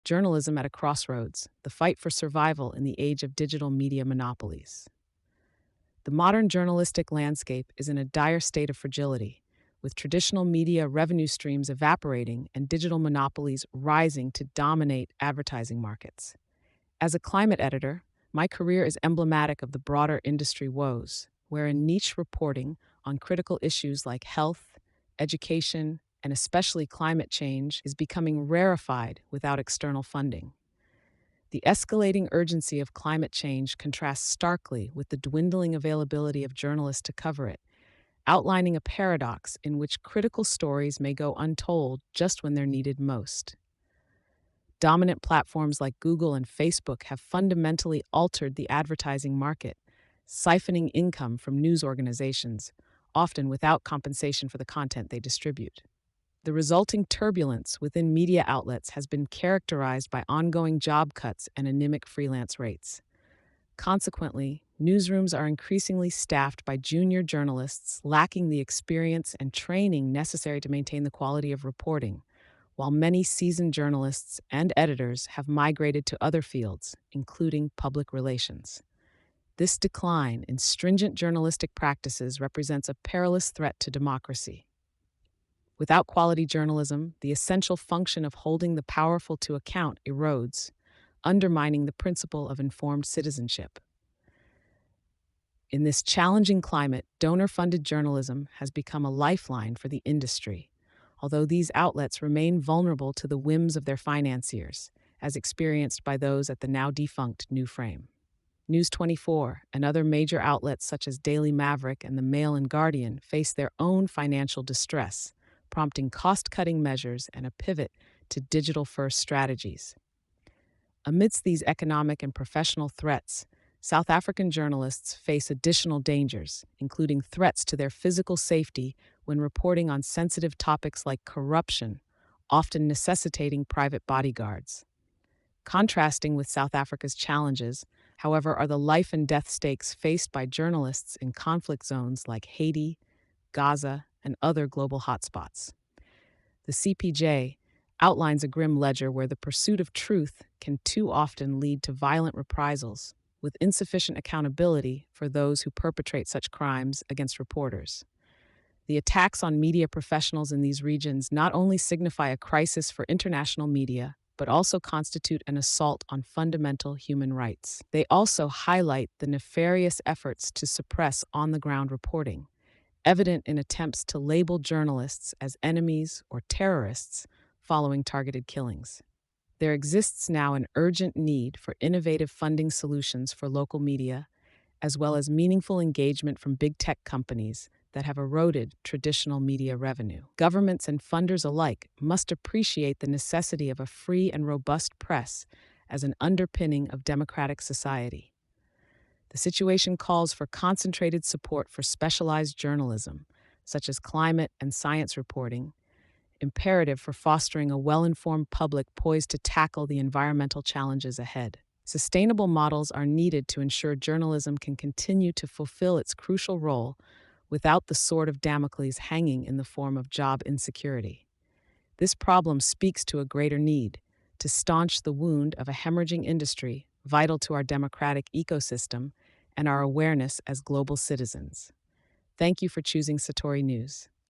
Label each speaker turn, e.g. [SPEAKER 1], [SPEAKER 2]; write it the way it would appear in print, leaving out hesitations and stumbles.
[SPEAKER 1] Journalism at a Crossroads, the fight for survival in the age of digital media monopolies. The modern journalistic landscape is in a dire state of fragility, with traditional media revenue streams evaporating and digital monopolies rising to dominate advertising markets. As a climate editor, my career is emblematic of the broader industry woes, wherein niche reporting on critical issues like health, education, and especially climate change is becoming rarefied without external funding. The escalating urgency of climate change contrasts starkly with the dwindling availability of journalists to cover it, outlining a paradox in which critical stories may go untold just when they're needed most. Dominant platforms like Google and Facebook have fundamentally altered the advertising market, siphoning income from news organizations, often without compensation for the content they distribute. The resulting turbulence within media outlets has been characterized by ongoing job cuts and anemic freelance rates. Consequently, newsrooms are increasingly staffed by junior journalists lacking the experience and training necessary to maintain the quality of reporting, while many seasoned journalists and editors have migrated to other fields, including public relations. This decline in stringent journalistic practices represents a perilous threat to democracy. Without quality journalism, the essential function of holding the powerful to account erodes, undermining the principle of informed citizenship. In this challenging climate, donor-funded journalism has become a lifeline for the industry, although these outlets remain vulnerable to the whims of their financiers, as experienced by those at the now-defunct New Frame. News 24 and other major outlets such as Daily Maverick and the Mail and Guardian face their own financial distress, prompting cost-cutting measures and a pivot to digital-first strategies. Amidst these economic and professional threats, South African journalists face additional dangers, including threats to their physical safety when reporting on sensitive topics like corruption, often necessitating private bodyguards. Contrasting with South Africa's challenges, however, are the life and death stakes faced by journalists in conflict zones like Haiti, Gaza, and other global hotspots. The CPJ outlines a grim ledger where the pursuit of truth can too often lead to violent reprisals, with insufficient accountability for those who perpetrate such crimes against reporters. The attacks on media professionals in these regions not only signify a crisis for international media, but also constitute an assault on fundamental human rights. They also highlight the nefarious efforts to suppress on-the-ground reporting, evident in attempts to label journalists as enemies or terrorists following targeted killings. There exists now an urgent need for innovative funding solutions for local media, as well as meaningful engagement from big tech companies that have eroded traditional media revenue. Governments and funders alike must appreciate the necessity of a free and robust press as an underpinning of democratic society. The situation calls for concentrated support for specialized journalism, such as climate and science reporting, imperative for fostering a well-informed public poised to tackle the environmental challenges ahead. Sustainable models are needed to ensure journalism can continue to fulfill its crucial role without the sword of Damocles hanging in the form of job insecurity. This problem speaks to a greater need to staunch the wound of a hemorrhaging industry vital to our democratic ecosystem and our awareness as global citizens. Thank you for choosing Satori News.